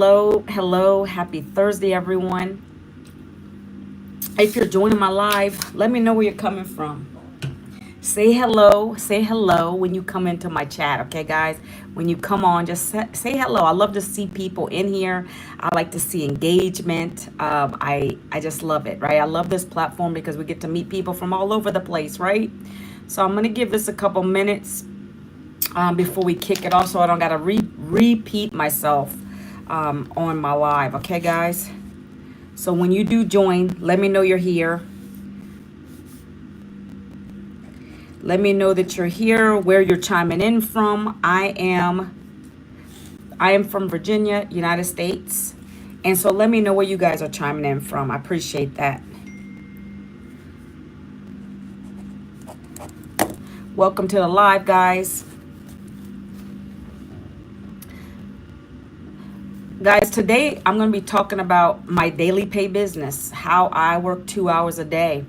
Hello, hello, happy Thursday, everyone. If you're joining my live, let me know where you're coming from. Say hello when you come into my chat, okay, guys? When you come on, just say hello. I love to see people in here. I like to see engagement. I just love it, right? I love this platform because we get to meet people from all over the place, right? So I'm gonna give this a couple minutes before we kick it off, so I don't gotta repeat myself on my live, okay, guys? So when you do join, let me know you're here. Let me know that you're here, where you're chiming in from. I am from Virginia, United States. And so let me know where you guys are chiming in from. I appreciate that. Welcome to the live, guys. Guys, today I'm going to be talking about my daily pay business, how I work 2 hours a day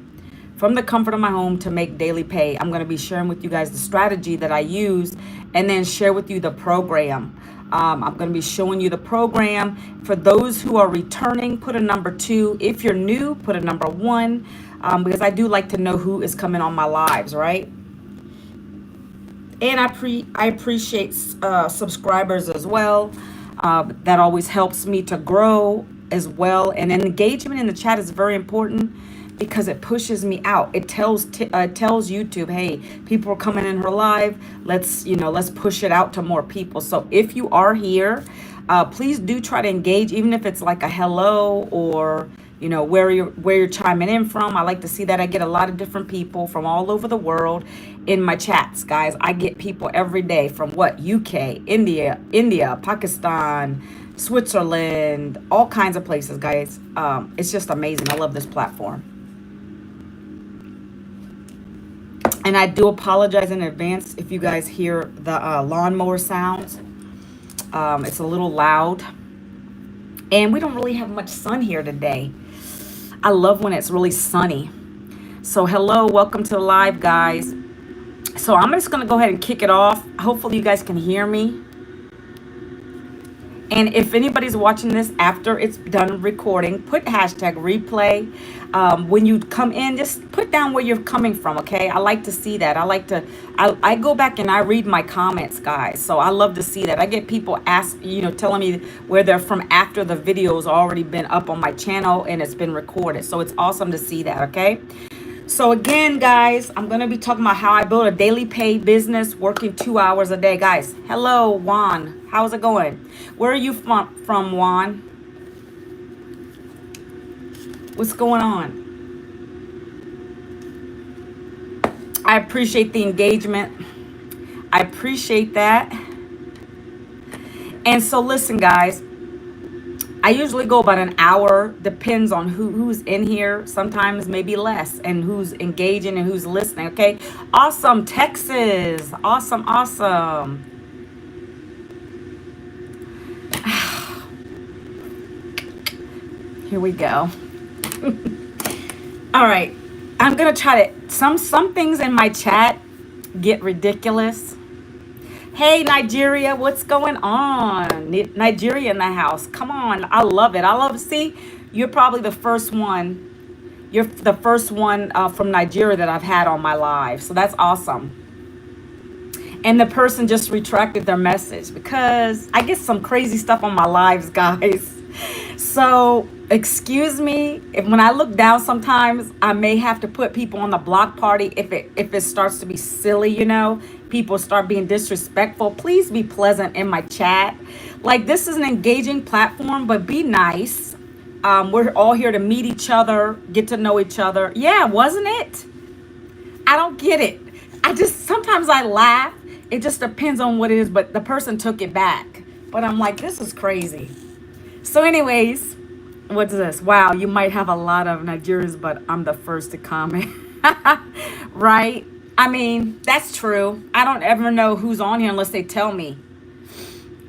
from the comfort of my home to make daily pay. I'm going to be sharing with you guys the strategy that I use and then share with you the program. I'm going to be showing you the program. For those who are returning, put a number 2. If you're new, put a number 1, because I do like to know who is coming on my lives, right? And I appreciate subscribers as well. That always helps me to grow as well. And engagement in the chat is very important because it pushes me out. It tells YouTube, hey, people are coming in her live. Let's push it out to more people. So if you are here, please do try to engage, even if it's like a hello or where you're chiming in from. I like to see that. I get a lot of different people from all over the world in my chats, guys. I get people every day from UK, India, Pakistan, Switzerland, all kinds of places, guys. It's just amazing. I love this platform. And I do apologize in advance if you guys hear the lawnmower sounds. It's a little loud. And we don't really have much sun here today. I love when it's really sunny. So hello, welcome to the live, guys. So I'm just going to go ahead and kick it off. Hopefully you guys can hear me. And if anybody's watching this after it's done recording, put hashtag replay. When you come in, just put down where you're coming from, okay? I like to see that. I go back and I read my comments, guys. So I love to see that. I get people telling me where they're from after the video's already been up on my channel and it's been recorded. So it's awesome to see that, okay? So again, guys, I'm going to be talking about how I build a daily pay business working 2 hours a day. Guys, hello, Juan. How's it going? Where are you from, Juan? What's going on? I appreciate the engagement. I appreciate that. And so listen, guys. I usually go about an hour, depends on who's in here, sometimes maybe less, and who's engaging and who's listening, okay? Awesome, Texas. Awesome. Here we go. All right, I'm gonna try to, some things in my chat get ridiculous. Hey, Nigeria, what's going on? Nigeria in the house. Come on. I love it. See, you're probably the first one. You're the first one from Nigeria that I've had on my live. So that's awesome. And the person just retracted their message because I get some crazy stuff on my lives, guys. So excuse me if when I look down sometimes I may have to put people on the block party if it starts to be silly, people start being disrespectful. Please be pleasant in my chat. Like, this is an engaging platform, but be nice. We're all here to meet each other, get to know each other. Yeah, wasn't it? I don't get it. Sometimes I laugh. It just depends on what it is, but the person took it back. But I'm like, this is crazy. So anyways, what's this? Wow, you might have a lot of Nigerians, but I'm the first to comment. Right? I mean, that's true. I don't ever know who's on here unless they tell me.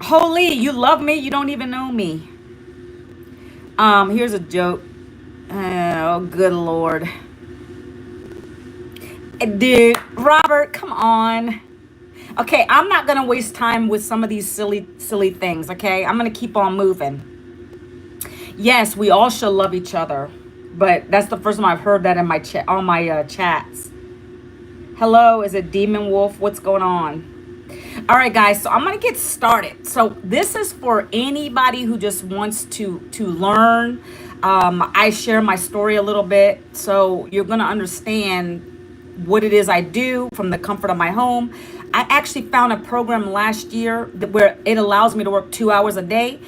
Holy, you love me? You don't even know me. Here's a joke. Oh, good Lord. Dude, Robert, come on. Okay, I'm not going to waste time with some of these silly things, okay? I'm going to keep on moving. Yes, we all should love each other. But that's the first time I've heard that in my chat, on my chats. Hello, is it Demon Wolf? What's going on? All right, guys, so I'm going to get started. So this is for anybody who just wants to learn. I share my story a little bit, so you're going to understand what it is I do from the comfort of my home. I actually found a program last year where it allows me to work 2 hours a day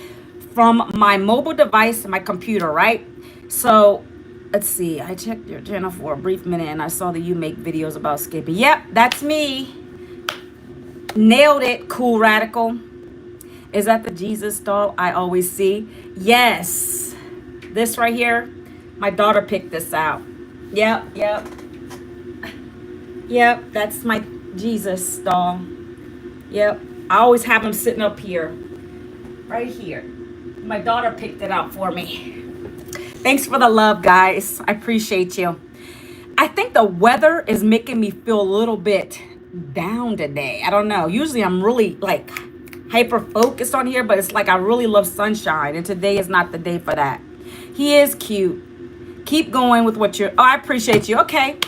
from my mobile device and my computer, right? So let's see. I checked your channel for a brief minute and I saw that you make videos about skipping. Yep, that's me. Nailed it, Cool Radical. Is that the Jesus doll I always see? Yes. This right here, my daughter picked this out. Yep. Yep, that's my Jesus doll. Yep, I always have him sitting up here. Right here. My daughter picked it out for me. Thanks for the love, guys. I appreciate you. I think the weather is making me feel a little bit down today. I don't know. Usually I'm really like hyper focused on here, but it's like I really love sunshine, and today is not the day for that. He is cute. Keep going with what you're... Oh, I appreciate you. Okay.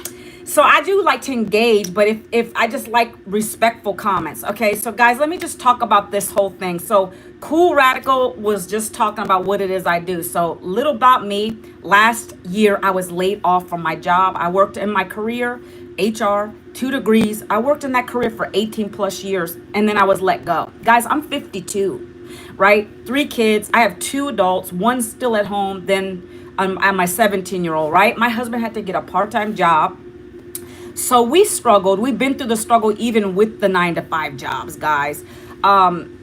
So I do like to engage, but if I just like respectful comments. Okay, so guys, let me just talk about this whole thing. So Cool Radical was just talking about what it is I do. So little about me. Last year, I was laid off from my job. I worked in my career, HR, 2 degrees. I worked in that career for 18 plus years, and then I was let go. Guys, I'm 52, right? 3 kids. I have 2 adults, 1 still at home. Then I'm my 17-year-old, right? My husband had to get a part-time job. So we struggled. We've been through the struggle even with the 9-to-5 jobs, guys.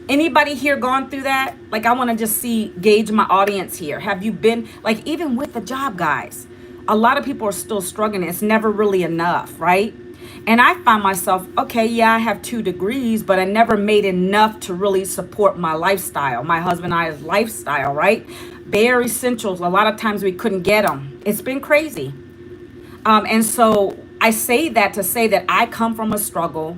Anybody here gone through that? Like, I want to just gauge my audience here. Have you been, like, even with the job, guys? A lot of people are still struggling. It's never really enough, right? And I find myself, okay, yeah, I have 2 degrees, but I never made enough to really support my lifestyle, my husband and I's lifestyle, right? Bare essentials. A lot of times we couldn't get them. It's been crazy. And so I say that to say that I come from a struggle,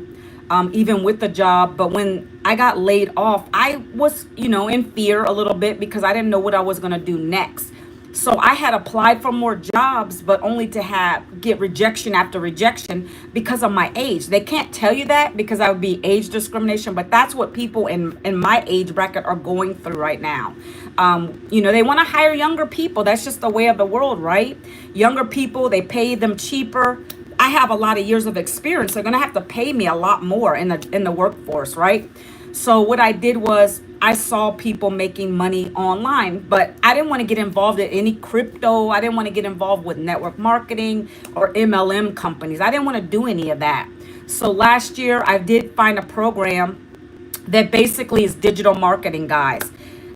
even with the job. But when I got laid off, I was, in fear a little bit because I didn't know what I was going to do next. So I had applied for more jobs, but only to get rejection after rejection because of my age. They can't tell you that because that would be age discrimination, but that's what people in my age bracket are going through right now. They want to hire younger people. That's just the way of the world, right? Younger people, they pay them cheaper. I have a lot of years of experience. They're going to have to pay me a lot more in the workforce, right? So what I did was I saw people making money online, but I didn't want to get involved in any crypto. I didn't want to get involved with network marketing or MLM companies. I didn't want to do any of that. So last year I did find a program that basically is digital marketing, guys.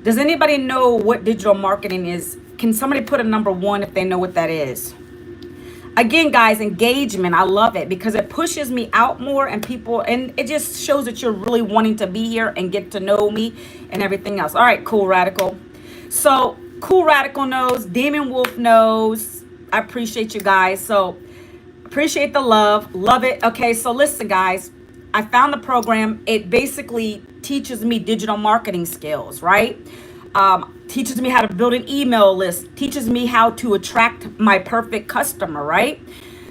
Does anybody know what digital marketing is? Can somebody put a number 1 if they know what that is? Again, guys, engagement. I love it because it pushes me out more and it just shows that you're really wanting to be here and get to know me and everything else. All right, Cool Radical. So Cool Radical knows, Demon Wolf knows. I appreciate you guys. So appreciate the love. Love it. Okay, so listen, guys. I found the program. It basically teaches me digital marketing skills, right? Teaches me how to build an email list, teaches me how to attract my perfect customer, right?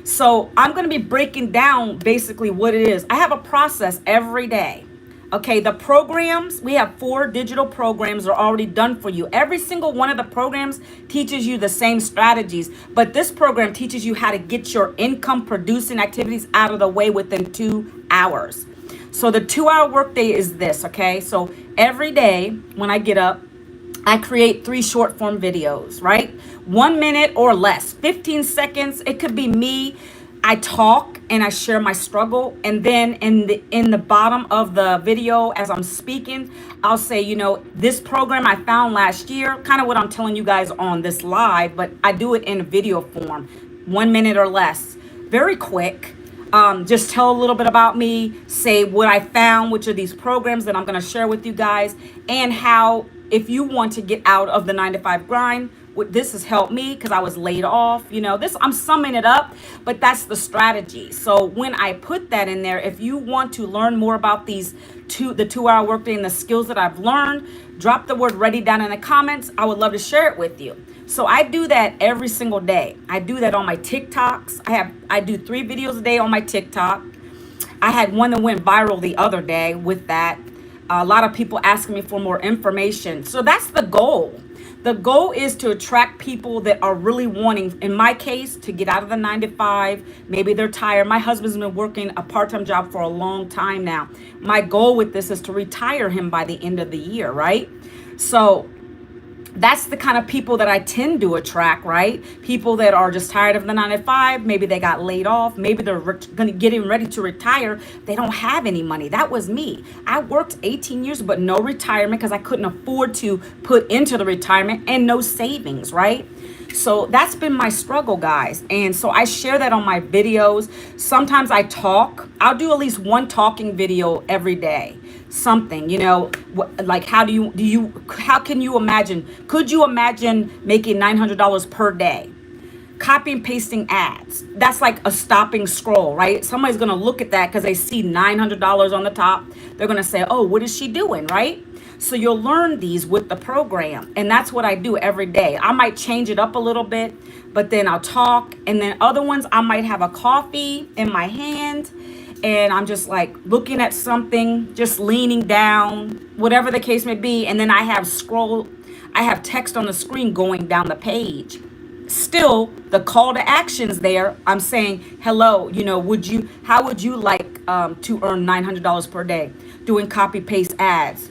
So I'm going to be breaking down basically what it is. I have a process every day. Okay, the programs, we have 4 digital programs are already done for you. Every single one of the programs teaches you the same strategies, but this program teaches you how to get your income producing activities out of the way within 2 hours. So the 2-hour workday is this, okay? So every day when I get up, I create 3 short form videos, right? 1 minute or less, 15 seconds. It could be me. I talk and I share my struggle. And then in the bottom of the video, as I'm speaking, I'll say, this program I found last year, kind of what I'm telling you guys on this live, but I do it in video form, 1 minute or less, very quick. Just tell a little bit about me, say what I found, which are these programs that I'm going to share with you guys, and how if you want to get out of the 9-to-5 grind, this has helped me because I was laid off. You know, this, I'm summing it up, but that's the strategy. So when I put that in there, if you want to learn more about the 2-hour workday and the skills that I've learned, drop the word ready down in the comments. I would love to share it with you. So I do that every single day. I do that on my TikToks. I do 3 videos a day on my TikTok. I had one that went viral the other day with that. A lot of people asking me for more information. So that's the goal. The goal is to attract people that are really wanting, in my case, to get out of the 9-to-5. Maybe they're tired. My husband's been working a part-time job for a long time now. My goal with this is to retire him by the end of the year, right? So that's the kind of people that I tend to attract, right? People that are just tired of the 9-to-5. Maybe they got laid off. Maybe they're getting ready to retire. They don't have any money. That was me. I worked 18 years, but no retirement because I couldn't afford to put into the retirement, and no savings, right? So that's been my struggle, guys. And so I share that on my videos. Sometimes I talk. I'll do at least one talking video every day. Something, you know, like how can you imagine, could you imagine making $900 per day? Copy and pasting ads. That's like a stopping scroll, right? Somebody's going to look at that because they see $900 on the top. They're going to say, oh, what is she doing, right? So you'll learn these with the program. And that's what I do every day. I might change it up a little bit, but then I'll talk. And then other ones, I might have a coffee in my hand, and I'm just like looking at something, just leaning down, whatever the case may be. And then I have text on the screen going down the page. Still, the call to actions there, I'm saying, hello, you know, how would you like to earn $900 per day? Doing copy paste ads,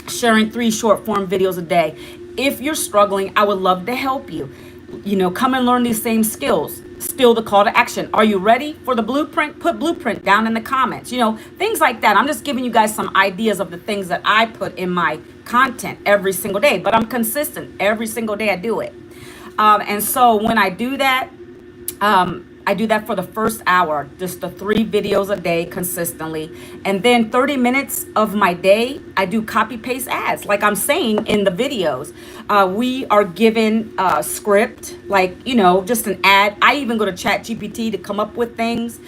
sharing 3 short form videos a day. If you're struggling, I would love to help you. You know, come and learn these same skills. Still the call to action. Are you ready for the blueprint? Put blueprint down in the comments. You know, things like that. I'm just giving you guys some ideas of the things that I put in my content every single day. But I'm consistent. Every single day I do it. And so when I do that, I do that for the first hour, just the 3 videos a day consistently. And then 30 minutes of my day, I do copy paste ads. Like I'm saying in the videos, we are given a script, like, you know, just an ad. I even go to ChatGPT to come up with things.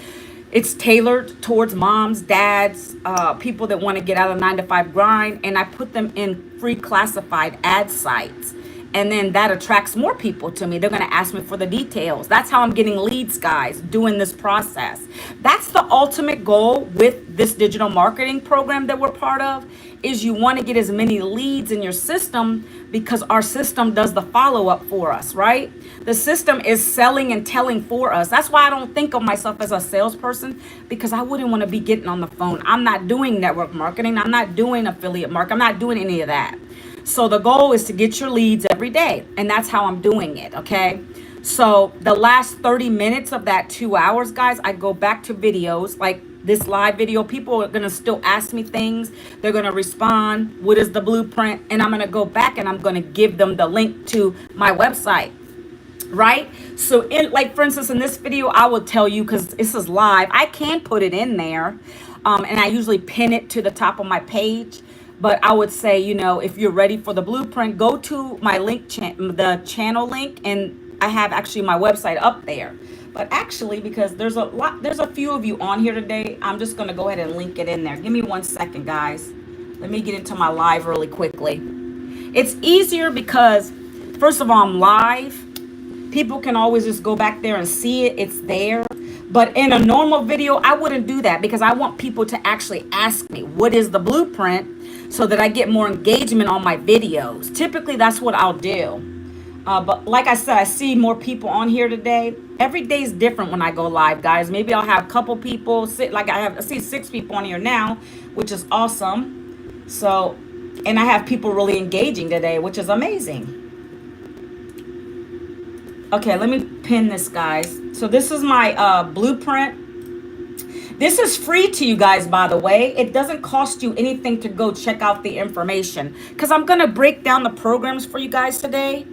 It's tailored towards moms, dads, people that want to get out of the 9-to-5 grind. And I put them in free classified ad sites. And then that attracts more people to me. They're going to ask me for the details. That's how I'm getting leads, guys, doing this process. That's the ultimate goal with this digital marketing program that we're part of, is you want to get as many leads in your system, because our system does the follow-up for us, right? The system is selling and telling for us. That's why I don't think of myself as a salesperson, because I wouldn't want to be getting on the phone. I'm not doing network marketing. I'm not doing affiliate marketing. I'm not doing any of that. So the goal is to get your leads every day, and that's how I'm doing it, okay? So the last 30 minutes of that 2 hours, guys, I go back to videos like this live video. People are going to still ask me things. They're going to respond. What is the blueprint? And I'm going to go back and I'm going to give them the link to my website, right? So like, for instance, in this video, I will tell you, because this is live, I can put it in there, and I usually pin it to the top of my page. But I would say, you know, if you're ready for the blueprint, go to my link, the channel link, and I have actually my website up there. But actually, because there's a few of you on here today, I'm just going to go ahead and link it in there. Give me 1 second, guys. Let me get into my live really quickly. It's easier because, first of all, I'm live. People can always just go back there and see it. It's there. But in a normal video, I wouldn't do that, because I want people to actually ask me, what is the blueprint? So that I get more engagement on my videos. Typically, that's what I'll do. But like I said, I see more people on here today. Every day is different when I go live, guys. Maybe I'll have a couple people sit, like I see 6 people on here now, which is awesome. So, and I have people really engaging today, which is amazing. Okay, let me pin this, guys. So this is my blueprint. This is free to you guys, by the way. It doesn't cost you anything to go check out the information, because I'm going to break down the programs for you guys today,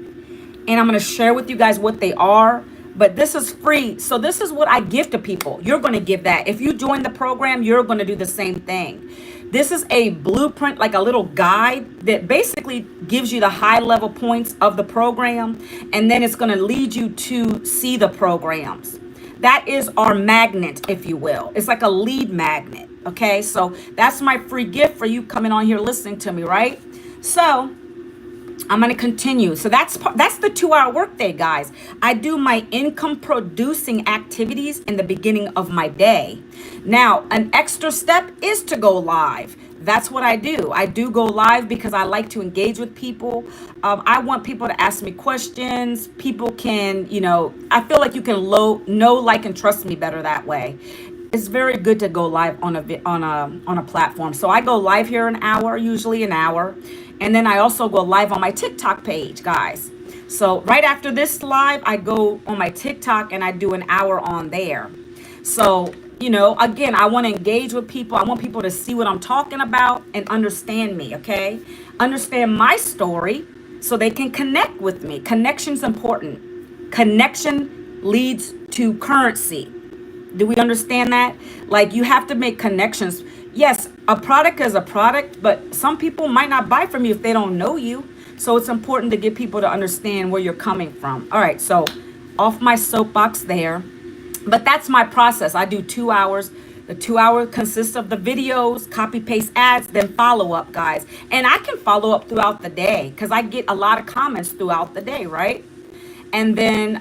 and I'm going to share with you guys what they are. But this is free. So this is what I give to people. You're going to give that. If you join the program, you're going to do the same thing. This is a blueprint, like a little guide that basically gives you the high level points of the program, and then it's going to lead you to see the programs. That is our magnet, if you will. It's like a lead magnet. Okay, so that's my free gift for you coming on here listening to me, right? So I'm going to continue. So that's the 2-hour workday, guys. I do my income producing activities in the beginning of my day. Now, an extra step is to go live. That's what I do. I do go live because I like to engage with people. I want people to ask me questions. People can, I feel like you can know, like, and trust me better that way. It's very good to go live on a platform. So I go live here an hour, usually an hour. And then I also go live on my TikTok page, guys. So right after this live, I go on my TikTok and I do an hour on there. So, again, I want to engage with people. I want people to see what I'm talking about and understand me, okay? Understand my story so they can connect with me. Connection's important. Connection leads to currency. Do we understand that? Like, you have to make connections. Yes, a product is a product, but some people might not buy from you if they don't know you. So it's important to get people to understand where you're coming from. All right, so off my soapbox there. But that's my process. I do 2 hours. The 2 hour consists of the videos, copy paste ads, then follow up, guys. And I can follow up throughout the day because I get a lot of comments throughout the day, right? And then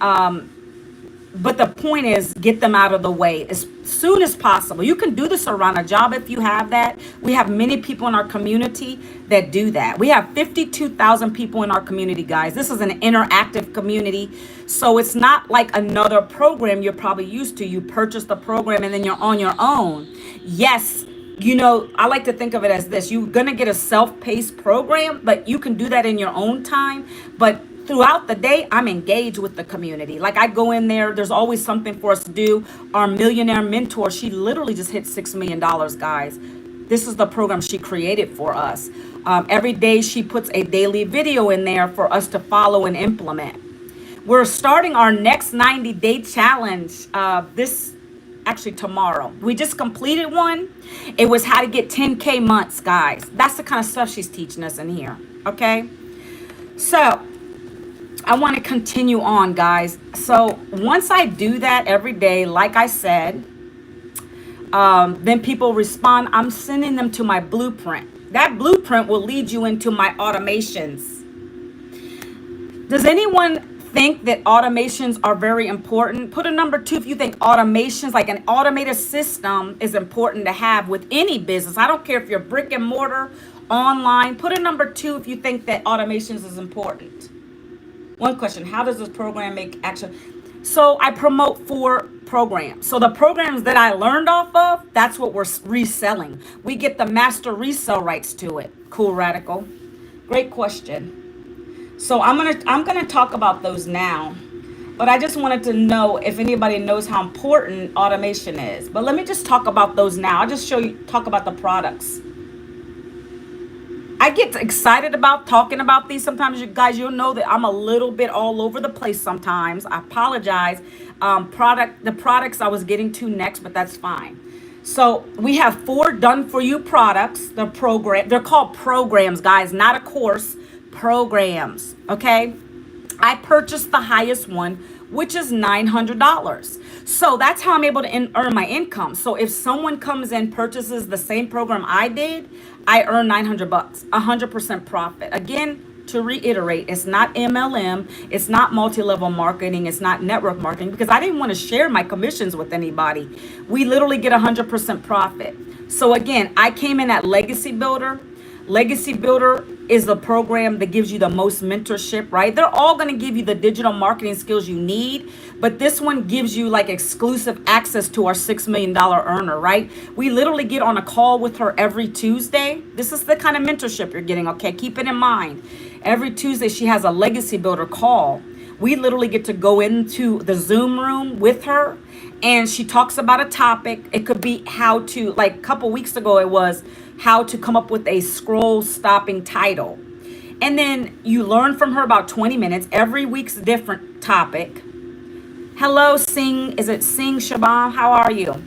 but the point is, get them out of the way as soon as possible. You can do this around a job if you have that. We have many people in our community that do that. We have 52,000 people in our community, guys. This is an interactive community. So it's not like another program you're probably used to. You purchase the program and then you're on your own. Yes, I like to think of it as this. You're going to get a self-paced program, but you can do that in your own time. But throughout the day, I'm engaged with the community. Like, I go in there, there's always something for us to do. Our millionaire mentor, she literally just hit $6 million, guys. This is the program she created for us. Every day she puts a daily video in there for us to follow and implement. We're starting our next 90-day challenge actually tomorrow. We just completed one. It was how to get 10K months, guys. That's the kind of stuff she's teaching us in here, okay? So I want to continue on, guys. So once I do that every day, like I said, then people respond. I'm sending them to my blueprint. That blueprint will lead you into my automations. Does anyone think that automations are very important? Put a number 2 if you think automations, like an automated system, is important to have with any business. I don't care if you're brick and mortar, online. Put a number 2 if you think that automations is important. One question: how does this program make action? So I promote 4 programs. So the programs that I learned off of, that's what we're reselling. We get the master resale rights to it. Cool, Radical. Great question. So I'm gonna talk about those now, but I just wanted to know if anybody knows how important automation is. But let me just talk about those now. I'll just talk about the products. I get excited about talking about these. Sometimes, you guys, you'll know that I'm a little bit all over the place sometimes. I apologize. The products I was getting to next, but that's fine. So we have 4 done for you products. They're called programs, guys, not a course. Programs, okay? I purchased the highest one, which is $900. So that's how I'm able to earn my income. So if someone comes in, purchases the same program I did, I earn $900, 100% profit. Again, to reiterate, it's not MLM, it's not multi-level marketing, it's not network marketing, because I didn't want to share my commissions with anybody. We literally get 100% profit. So again, I came in at Legacy Builder. Legacy Builder is the program that gives you the most mentorship, right? They're all going to give you the digital marketing skills you need, but this one gives you like exclusive access to our $6 million earner, right? We literally get on a call with her every Tuesday. This is the kind of mentorship you're getting, okay? Keep it in mind. Every Tuesday, she has a Legacy Builder call. We literally get to go into the Zoom room with her, and she talks about a topic. It could be how to, like a couple weeks ago, it was how to come up with a scroll stopping title. And then you learn from her about 20 minutes. Every week's a different topic. Hello, Sing. Is it Sing Shabam? How are you?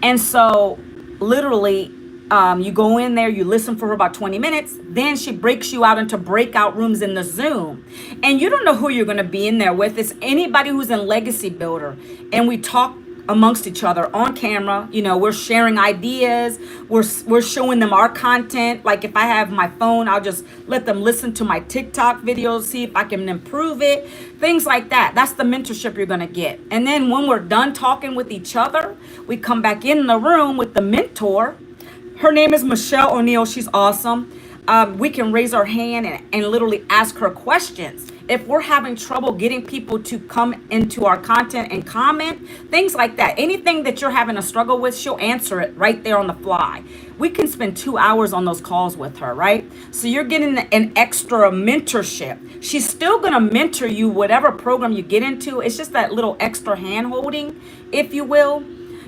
And so literally You go in there, you listen for about 20 minutes. Then she breaks you out into breakout rooms in the Zoom. And you don't know who you're going to be in there with. It's anybody who's in Legacy Builder. And we talk amongst each other on camera. You know, we're sharing ideas. We're showing them our content. Like if I have my phone, I'll just let them listen to my TikTok videos, see if I can improve it. Things like that. That's the mentorship you're going to get. And then when we're done talking with each other, we come back in the room with the mentor. Her name is Michelle O'Neill. She's awesome. We can raise our hand and literally ask her questions. If we're having trouble getting people to come into our content and comment, things like that, anything that you're having a struggle with, she'll answer it right there on the fly. We can spend 2 hours on those calls with her, right? So you're getting an extra mentorship. She's still going to mentor you whatever program you get into. It's just that little extra hand holding, if you will.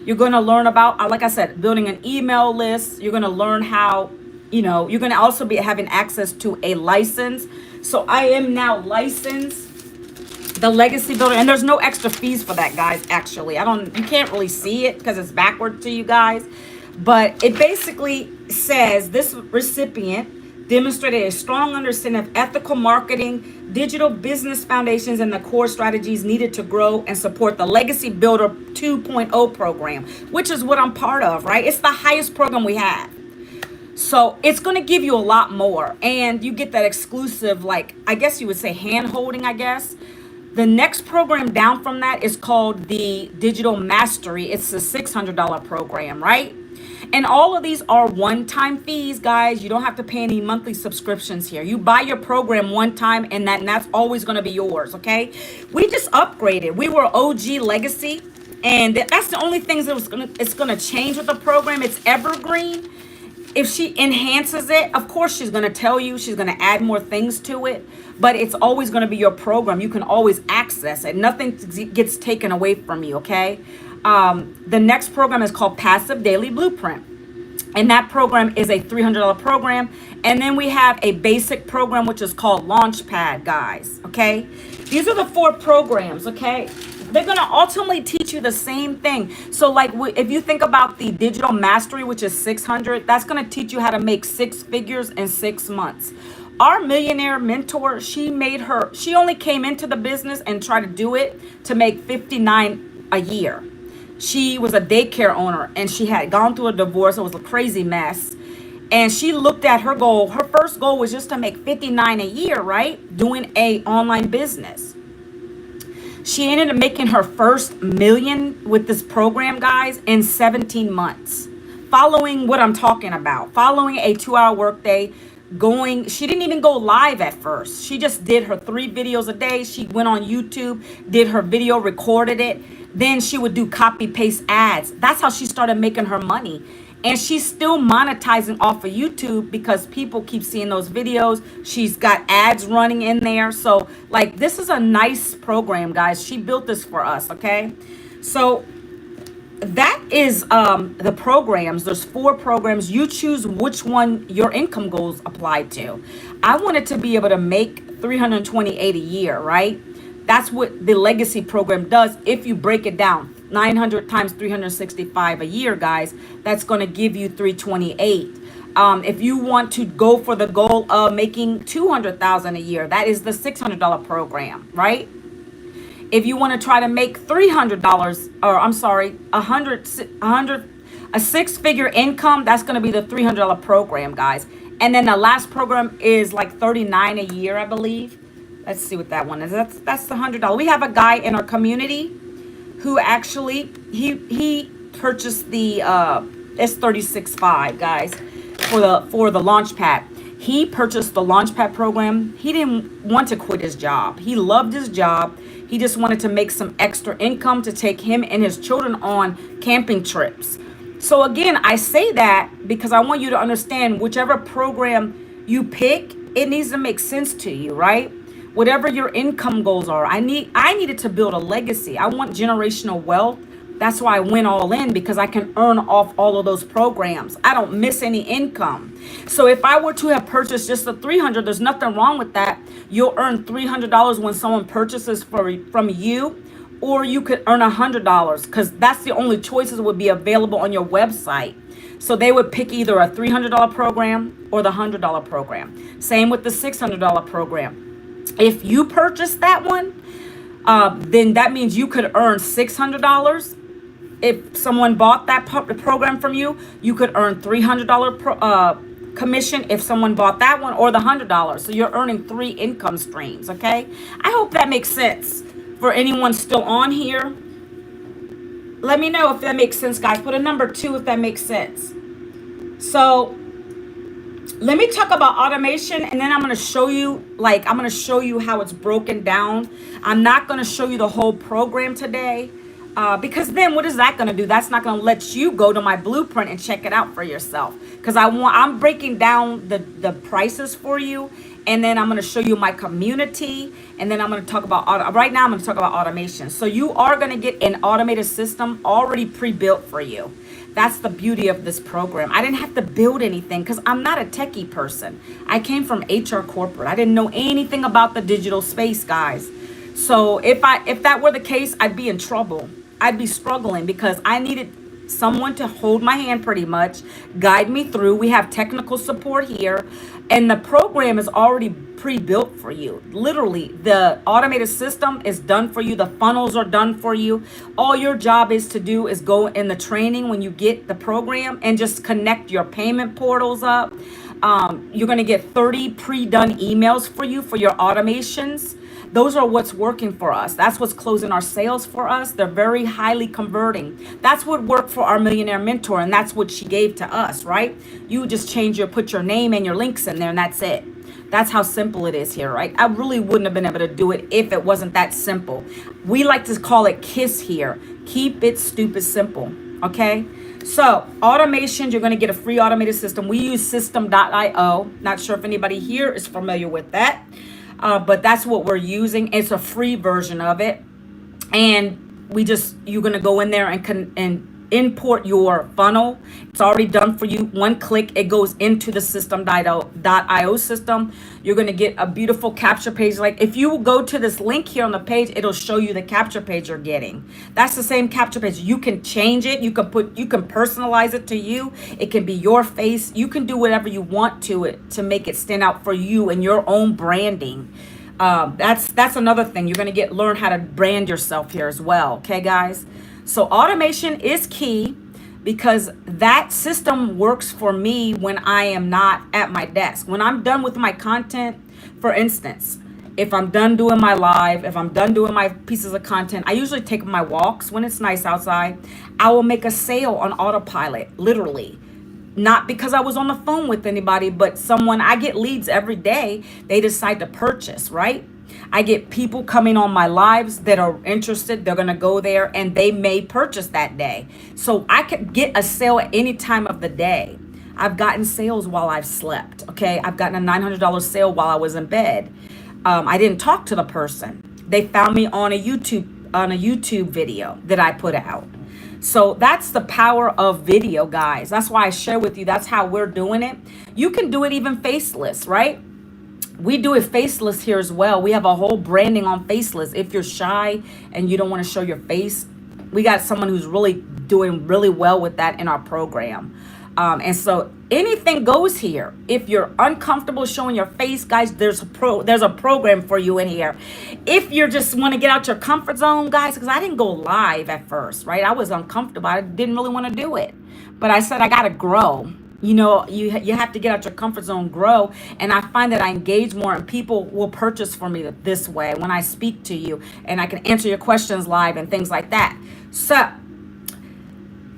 You're going to learn about, like I said, building an email list. You're going to learn how, you're going to also be having access to a license. So I am now licensed, the Legacy Builder, and there's no extra fees for that, guys. Actually, you can't really see it because it's backward to you guys, but it basically says this recipient demonstrated a strong understanding of ethical marketing, digital business foundations, and the core strategies needed to grow and support the Legacy Builder 2.0 program, which is what I'm part of, right? It's the highest program we have. So it's going to give you a lot more. And you get that exclusive, like, I guess you would say hand holding, I guess. The next program down from that is called the Digital Mastery. It's a $600 program, right? And all of these are one-time fees, guys. You don't have to pay any monthly subscriptions here. You buy your program one time, and that's always going to be yours, okay? We just upgraded. We were OG Legacy, and that's the only things that it's going to change with the program. It's evergreen. If she enhances it, of course she's going to tell you, she's going to add more things to it, but it's always going to be your program. You can always access it. Nothing gets taken away from you, okay? The next program is called Passive Daily Blueprint. And that program is a $300 program. And then we have a basic program, which is called Launchpad, guys, okay? These are the 4 programs, okay? They're going to ultimately teach you the same thing. So like if you think about the Digital Mastery, which is $600, that's going to teach you how to make 6 figures in 6 months. Our millionaire mentor, she only came into the business and tried to do it to make $59 a year. She was a daycare owner and she had gone through a divorce. It was a crazy mess. And she looked at her goal. Her first goal was just to make $59 a year, right? Doing a online business. She ended up making her first $1 million with this program, guys, in 17 months. Following what I'm talking about, following a 2-hour workday, she didn't even go live at first. She just did her 3 videos a day. She went on YouTube, did her video, recorded it. Then she would do copy paste ads. That's how she started making her money. And she's still monetizing off of YouTube because people keep seeing those videos. She's got ads running in there. So like, this is a nice program, guys. She built this for us, okay? So that is the programs. There's 4 programs. You choose which one your income goals apply to. I wanted to be able to make $328 a year, right? That's what the Legacy program does. If you break it down, 900 times 365 a year, guys, that's going to give you 328. If you want to go for the goal of making 200,000 a year, that is the $600 program, right? If you want to try to make $300, or I'm sorry, a 6-figure income, that's going to be the $300 program, guys. And then the last program is like $39 a year, I believe. Let's see what that one is. That's the $100. We have a guy in our community who actually he purchased the S36.5, guys, for the Launchpad. He purchased the Launchpad program. He didn't want to quit his job. He loved his job. He just wanted to make some extra income to take him and his children on camping trips. So again, I say that because I want you to understand whichever program you pick, it needs to make sense to you, right? Whatever your income goals are. I needed to build a legacy. I want generational wealth. That's why I went all in, because I can earn off all of those programs. I don't miss any income. So if I were to have purchased just the $300, there's nothing wrong with that. You'll earn $300 when someone purchases from you, or you could earn $100, because that's the only choices that would be available on your website. So they would pick either a $300 program or the $100 program. Same with the $600 program. If you purchase that one, then that means you could earn $600. If someone bought that program from you, you could earn $300 commission if someone bought that one, or the $100. So you're earning 3 income streams, okay? I hope that makes sense for anyone still on here. Let me know if that makes sense, guys. Put a number 2 if that makes sense. So let me talk about automation, and then I'm going to show you, how it's broken down. I'm not going to show you the whole program today. Because then what is that going to do? That's not going to let you go to my blueprint and check it out for yourself. Because I'm breaking down the prices for you. And then I'm going to show you my community. And then I'm going to talk about, right now I'm going to talk about automation. So you are going to get an automated system already pre-built for you. That's the beauty of this program. I didn't have to build anything because I'm not a techie person. I came from HR corporate. I didn't know anything about the digital space, guys. So if that were the case, I'd be in trouble. I'd be struggling because I needed someone to hold my hand, pretty much guide me through. We have technical support here, and the program is already pre-built for you. Literally, the automated system is done for you. The funnels are done for you. All your job is to do is go in the training when you get the program and just connect your payment portals up. You're going to get 30 pre-done emails for you for your automations. Those are what's working for us. That's what's closing our sales for us. They're very highly converting. That's what worked for our millionaire mentor, and that's what she gave to us, right? You just put your name and your links in there, and that's it. That's how simple it is here, right? I really wouldn't have been able to do it if it wasn't that simple. We like to call it KISS here. Keep it stupid simple, okay? So automations, you're going to get a free automated system. We use system.io. Not sure if anybody here is familiar with that. But that's what we're using. It's a free version of it. And you're going to go in there and import your funnel. It's already done for you. One click, it goes into the system.io system. You're going to get a beautiful capture page. Like if you go to this link here on the page, it'll show you the capture page you're getting. That's the same capture page. You can change it. You can personalize it to you. It can be your face. You can do whatever you want to it to make it stand out for you and your own branding. That's another thing. You're going to learn how to brand yourself here as well. Okay, guys? So automation is key because that system works for me when I am not at my desk. When I'm done with my content, for instance, if I'm done doing my live, if I'm done doing my pieces of content, I usually take my walks when it's nice outside. I will make a sale on autopilot, literally. Not because I was on the phone with anybody, but I get leads every day. They decide to purchase, right? I get people coming on my lives that are interested. They're going to go there and they may purchase that day. So I could get a sale at any time of the day. I've gotten sales while I've slept. Okay. I've gotten a $900 sale while I was in bed. I didn't talk to the person. They found me on a YouTube video that I put out. So that's the power of video, guys. That's why I share with you. That's how we're doing it. You can do it even faceless, right? We do it faceless here as well. We have a whole branding on faceless. If you're shy and you don't want to show your face, we got someone who's really doing really well with that in our program. And so anything goes here. If you're uncomfortable showing your face, guys, there's a program for you in here. If you just want to get out your comfort zone, guys, because I didn't go live at first, right? I was uncomfortable. I didn't really want to do it. But I said, I got to grow. You know, you have to get out your comfort zone, grow. And I find that I engage more and people will purchase for me this way when I speak to you and I can answer your questions live and things like that. So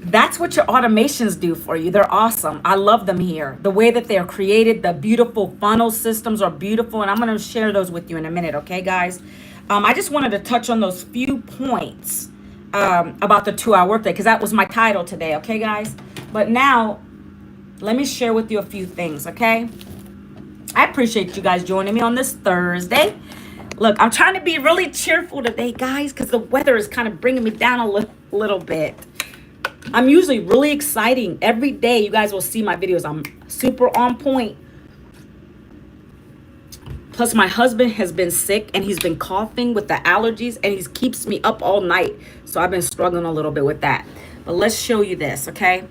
that's what your automations do for you. They're awesome. I love them here. The way that they're created, the beautiful funnel systems are beautiful. And I'm going to share those with you in a minute. Okay, guys? I just wanted to touch on those few points about the 2-hour workday because that was my title today. Okay, guys? But now let me share with you a few things, okay? I appreciate you guys joining me on this Thursday. Look, I'm trying to be really cheerful today, guys, because the weather is kind of bringing me down a little bit. I'm usually really exciting. Every day, you guys will see my videos. I'm super on point. Plus, my husband has been sick, and he's been coughing with the allergies, and he keeps me up all night. So I've been struggling a little bit with that. But let's show you this, okay?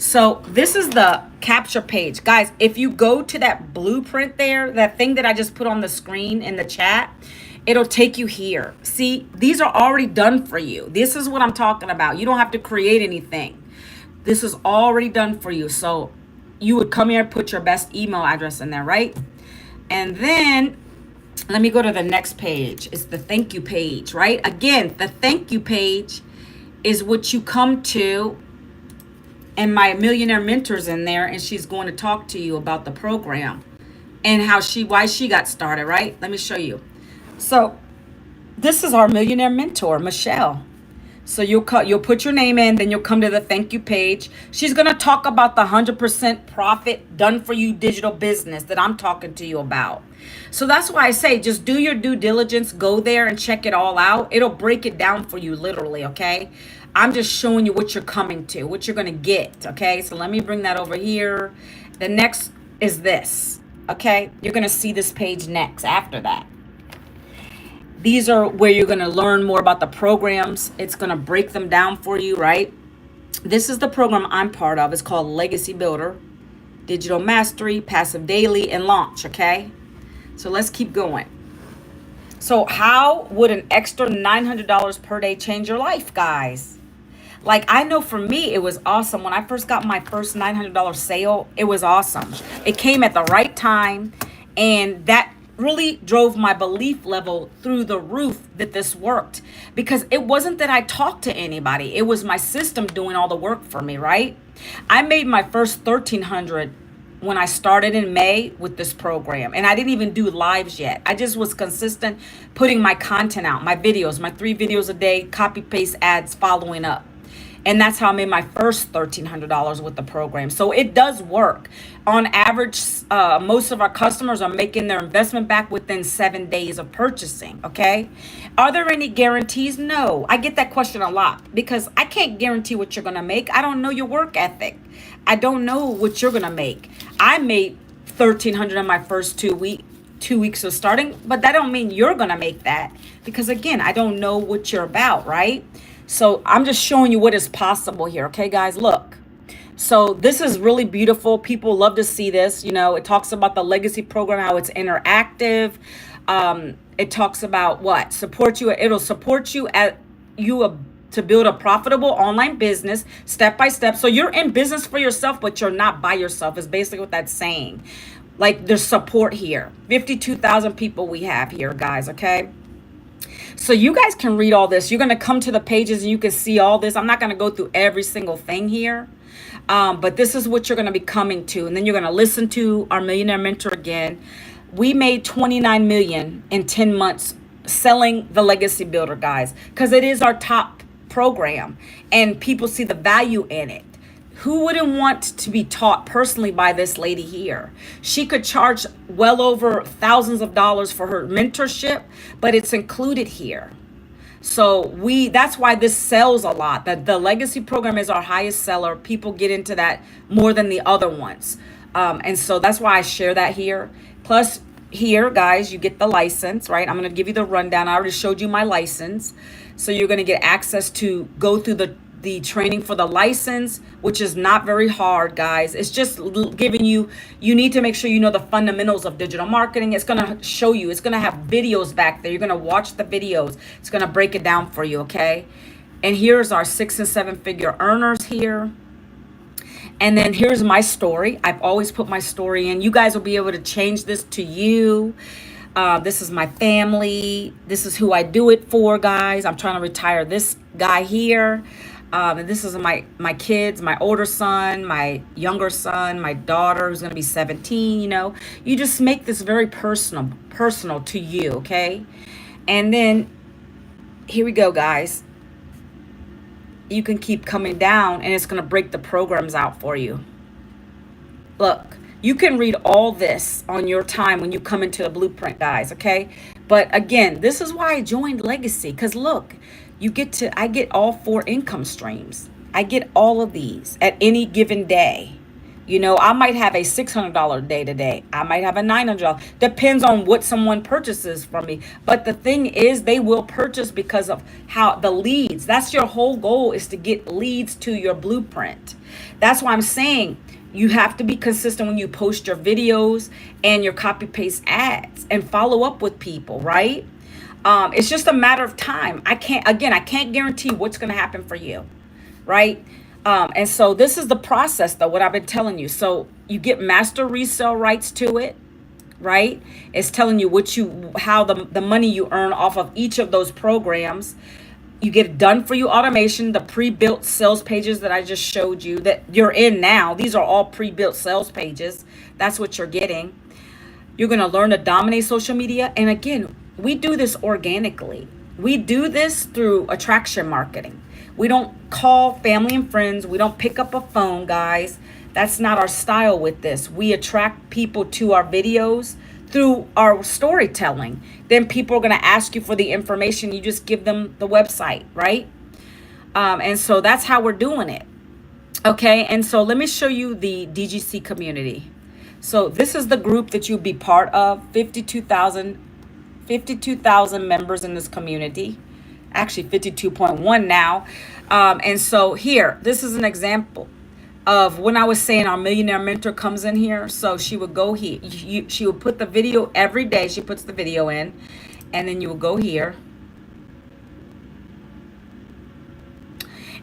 So this is the capture page. Guys, if you go to that blueprint there, that thing that I just put on the screen in the chat, it'll take you here. See, these are already done for you. This is what I'm talking about. You don't have to create anything. This is already done for you. So you would come here, put your best email address in there, right? And then let me go to the next page. It's the thank you page, right? Again, the thank you page is what you come to, and my millionaire mentor's in there, and she's going to talk to you about the program and why she got started, right? Let me show you. So this is our millionaire mentor, Michelle. So you'll put your name in, then you'll come to the thank you page. She's going to talk about the 100% profit done for you digital business that I'm talking to you about. So that's why I say just do your due diligence, go there and check it all out. It'll break it down for you literally, okay? I'm just showing you what you're coming to, what you're going to get, okay? So let me bring that over here. The next is this, okay? You're going to see this page next after that. These are where you're going to learn more about the programs. It's going to break them down for you, right? This is the program I'm part of. It's called Legacy Builder, Digital Mastery, Passive Daily, and Launch, okay? So let's keep going. So how would an extra $900 per day change your life, guys? Like, I know for me, it was awesome. When I first got my first $900 sale, it was awesome. It came at the right time, and that really drove my belief level through the roof that this worked, because it wasn't that I talked to anybody. It was my system doing all the work for me, right? I made my first $1,300 when I started in May with this program, and I didn't even do lives yet. I just was consistent putting my content out, my videos, my 3 videos a day, copy paste ads, following up. And that's how I made my first $1,300 with the program. So it does work. On average, most of our customers are making their investment back within 7 days of purchasing, okay? Are there any guarantees? No. I get that question a lot because I can't guarantee what you're gonna make. I don't know your work ethic. I don't know what you're gonna make. I made $1,300 in my first 2 weeks of starting, but that don't mean you're gonna make that, because again, I don't know what you're about, right? So I'm just showing you what is possible here. Okay, guys, look. So this is really beautiful. People love to see this. You know, it talks about the legacy program, how it's interactive. It talks about what? Support you. It'll support you to build a profitable online business step by step. So you're in business for yourself, but you're not by yourself is basically what that's saying. Like, there's support here. 52,000 people we have here, guys, okay? So you guys can read all this. You're going to come to the pages and you can see all this. I'm not going to go through every single thing here. But this is what you're going to be coming to. And then you're going to listen to our millionaire mentor again. We made $29 million in 10 months selling the Legacy Builder, guys, because it is our top program and people see the value in it. Who wouldn't want to be taught personally by this lady here? She could charge well over thousands of dollars for her mentorship, but it's included here. So that's why this sells a lot. The legacy program is our highest seller. People get into that more than the other ones. And so that's why I share that here. Plus here, guys, you get the license, right? I'm going to give you the rundown. I already showed you my license. So you're going to get access to go through the training for the license, which is not very hard, guys. It's just giving you need to make sure you know the fundamentals of digital marketing. It's going to show you, it's going to have videos back there. You're going to watch the videos. It's going to break it down for you, okay? And here's our 6 and 7 figure earners here. And then here's my story. I've always put my story in. You guys will be able to change this to you. This is my family. This is who I do it for, guys. I'm trying to retire this guy here. And this is my kids, my older son, my younger son, my daughter who's going to be 17, you know. You just make this very personal to you, okay? And then here we go, guys. You can keep coming down and it's going to break the programs out for you. Look, you can read all this on your time when you come into the blueprint, guys, okay? But again, this is why I joined Legacy, because look, I get all 4 income streams. I get all of these at any given day. I might have a $600 day today. I might have a $900. Depends on what someone purchases from me. But the thing is, they will purchase because of how the leads. That's your whole goal, is to get leads to your blueprint. That's why I'm saying you have to be consistent when you post your videos and your copy paste ads and follow up with people, right? It's just a matter of time. I can't guarantee what's going to happen for you, right? And so this is the process, though, what I've been telling you. So you get master resale rights to it, right? It's telling you how the money you earn off of each of those programs. You get done for you automation, the pre-built sales pages that I just showed you that you're in now. These are all pre-built sales pages. That's what you're getting. You're going to learn to dominate social media. And again, we do this organically. We do this through attraction marketing. We don't call family and friends. We don't pick up a phone, guys. That's not our style with this. We attract people to our videos through our storytelling. Then people are going to ask you for the information. You just give them the website, right? And so that's how we're doing it. Okay, and so let me show you the DGC community. So this is the group that you'll be part of. 52,000 members in this community. Actually 52.1 now. And so here, this is an example of when I was saying our millionaire mentor comes in here. So she would go here. She would put the video every day. She puts the video in, and then you will go here.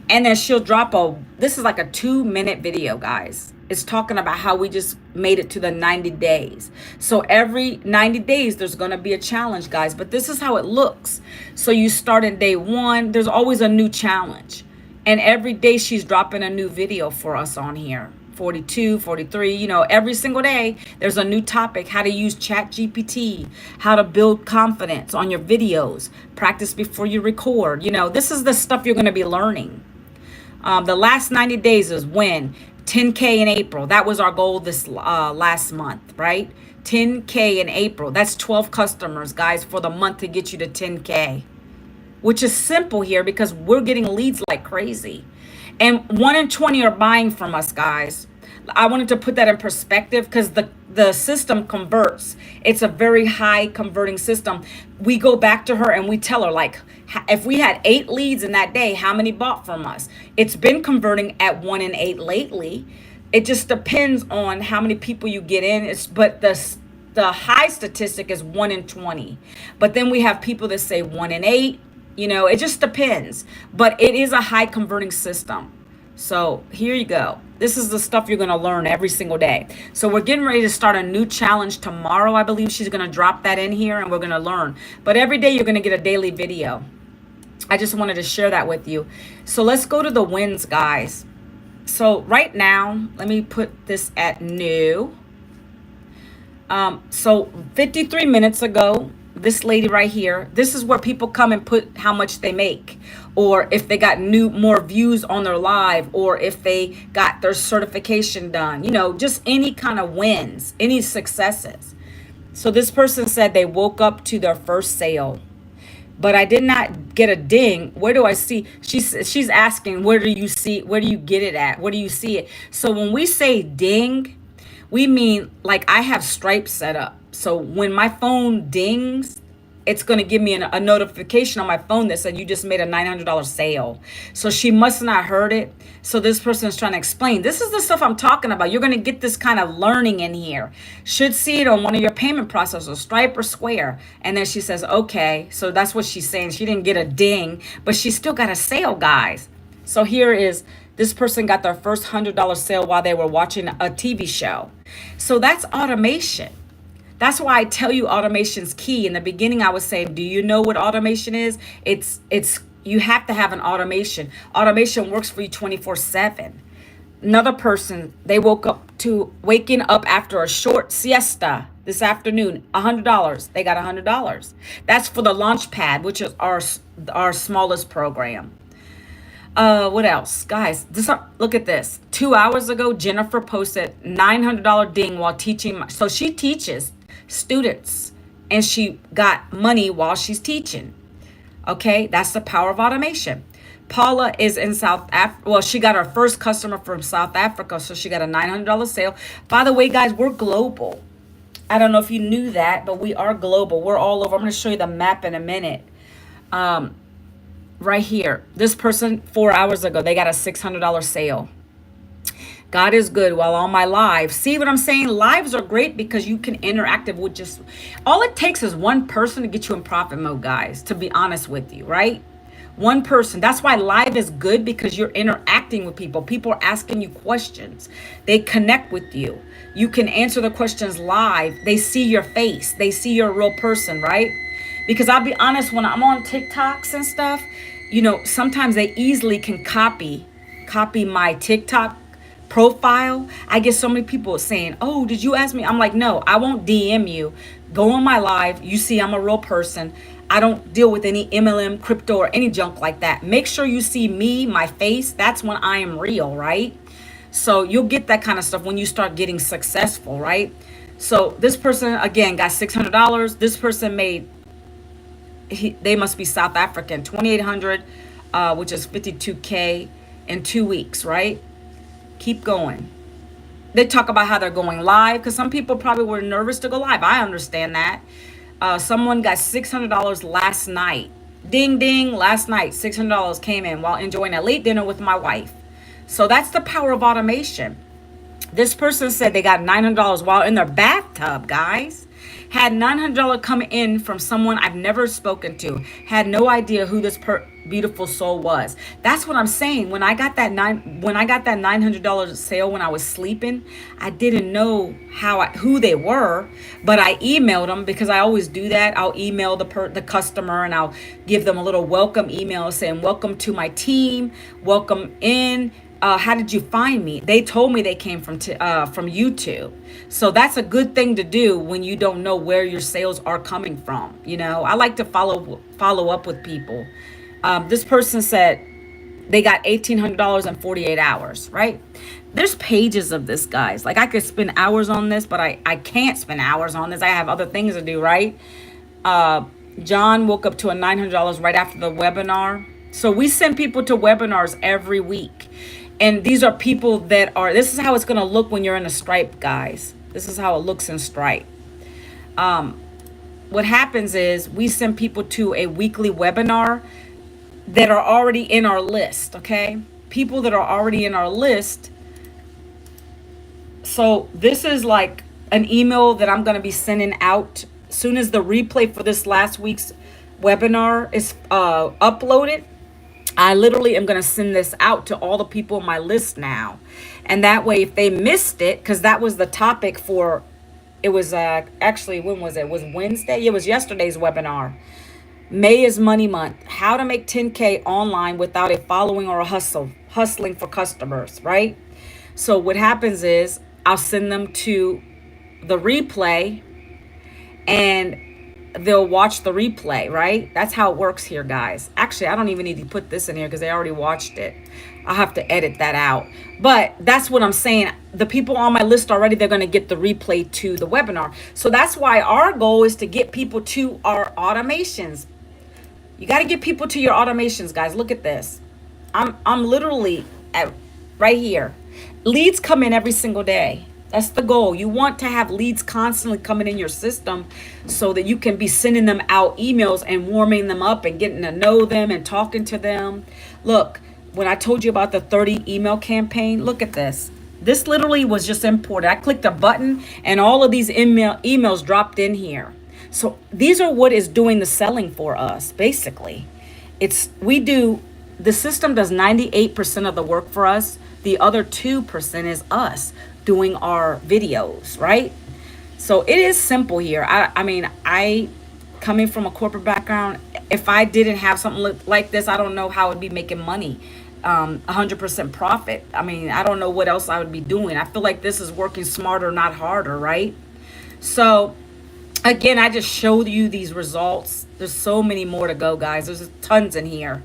And then she'll drop this is like a 2-minute video, guys. It's talking about how we just made it to the 90 days. So every 90 days, there's going to be a challenge, guys. But this is how it looks. So you start in day 1. There's always a new challenge. And every day she's dropping a new video for us on here. 42, 43, every single day, there's a new topic. How to use ChatGPT, how to build confidence on your videos, practice before you record. This is the stuff you're going to be learning. The last 90 days is when 10K in April. That was our goal this last month, right? 10K in April. That's 12 customers, guys, for the month to get you to 10K, which is simple here because we're getting leads like crazy. And 1 in 20 are buying from us, guys. I wanted to put that in perspective because the system converts. It's a very high converting system. We go back to her and we tell her, like, if we had 8 leads in that day, how many bought from us? It's been converting at 1 in 8 lately. It just depends on how many people you get in. But the high statistic is 1 in 20. But then we have people that say 1 in 8. It just depends. But it is a high converting system. So here you go. This is the stuff you're going to learn every single day. So we're getting ready to start a new challenge tomorrow. I believe she's going to drop that in here and we're going to learn. But every day you're going to get a daily video. I just wanted to share that with you. So let's go to the wins, guys. So right now, let me put this at new. So 53 minutes ago, this lady right here, this is where people come and put how much they make, or if they got more views on their live, or if they got their certification done, just any kind of wins, any successes. So this person said they woke up to their first sale, but I did not get a ding. Where do I see? She's asking, where do you get it at? Where do you see it? So when we say ding, we mean like I have Stripe set up. So when my phone dings, it's going to give me a notification on my phone that said you just made a $900 sale. So she must not heard it. So this person is trying to explain. This is the stuff I'm talking about. You're going to get this kind of learning in here. Should see it on one of your payment processors, Stripe or Square. And then she says, okay. So that's what she's saying. She didn't get a ding, but she still got a sale, guys. So here is, this person got their first $100 sale while they were watching a TV show. So that's automation. That's why I tell you automation's key. In the beginning, I was saying, do you know what automation is? It's you have to have an automation. Automation works for you 24/7. Another person, they waking up after a short siesta this afternoon, $100. They got $100. That's for the launch pad, which is our smallest program. What else? Guys, look at this. 2 hours ago, Jennifer posted $900 ding while teaching. So she teaches students and she got money while she's teaching. Okay, that's the power of automation. Paula is in South Africa. Well, she got her first customer from South Africa, so she got a $900 sale. By the way, guys, we're global. I don't know if you knew that, but we are global. We're all over. I'm going to show you the map in a minute. Right here. This person 4 hours ago, they got a $600 sale. God is good. While on my live, see what I'm saying? Lives are great because you can interact with just, all it takes is one person to get you in profit mode, guys, to be honest with you, right? One person. That's why live is good, because you're interacting with people. People are asking you questions. They connect with you. You can answer the questions live. They see your face. They see you're a real person, right? Because I'll be honest, when I'm on TikToks and stuff, you know, sometimes they easily can copy my TikTok profile. I get so many people saying, oh, did you ask me? I'm like, no, I won't DM you. Go on my live. You see, I'm a real person. I don't deal with any MLM, crypto, or any junk like that. Make sure you see me, my face. That's when I am real, right? So you'll get that kind of stuff when you start getting successful, right? So this person, again, got $600. This person made, they must be South African, 2,800, which is 52K in 2 weeks, right? Keep going. They talk about how they're going live, because some people probably were nervous to go live. I understand that. Someone got $600 last night. Ding, ding. Last night, $600 came in while enjoying a late dinner with my wife. So that's the power of automation. This person said they got $900 while in their bathtub, guys. Had $900 come in from someone I've never spoken to. Had no idea who this beautiful soul was. That's what I'm saying. When I got that $900 sale when I was sleeping, I didn't know who they were, but I emailed them, because I always do that. I'll email the customer, and I'll give them a little welcome email saying, welcome to my team, welcome in. How did you find me? They told me they came from YouTube. So that's a good thing to do when you don't know where your sales are coming from. You know, I like to follow up with people. This person said they got $1,800 in 48 hours, right? There's pages of this, guys. Like, I could spend hours on this, but I can't spend hours on this. I have other things to do, right? John woke up to a $900 right after the webinar. So we send people to webinars every week. And these are people that are, this is how it's going to look when you're in a Stripe, guys. This is how it looks in Stripe. What happens is we send people to a weekly webinar that are already in our list, okay? People that are already in our list. So this is like an email that I'm going to be sending out as soon as the replay for this last week's webinar is uploaded. I literally am going to send this out to all the people on my list now. And that way, if they missed it, because that was the topic for, it was actually, when was it? It was Wednesday? It was yesterday's webinar. May is money month. How to make 10K online without a following or a hustling for customers, right? So what happens is I'll send them to the replay, and they'll watch the replay, right? That's how it works here, guys. Actually, I don't even need to put this in here because they already watched it. I'll have to edit that out. But that's what I'm saying. The people on my list already, they're going to get the replay to the webinar. So that's why our goal is to get people to our automations. You got to get people to your automations, guys. Look at this. I'm literally at right here. Leads come in every single day. That's the goal. You want to have leads constantly coming in your system so that you can be sending them out emails and warming them up and getting to know them and talking to them. Look, when I told you about the 30 email campaign, look at this. This literally was just imported. I clicked a button and all of these emails dropped in here. So these are what is doing the selling for us, basically. The system does 98% of the work for us. The other 2% is us doing our videos, right? So it is simple here. I mean, coming from a corporate background, if I didn't have something like this, I don't know how I'd be making money, 100% profit. I mean, I don't know what else I would be doing. I feel like this is working smarter, not harder, right? So again, I just showed you these results. There's so many more to go, guys. There's tons in here.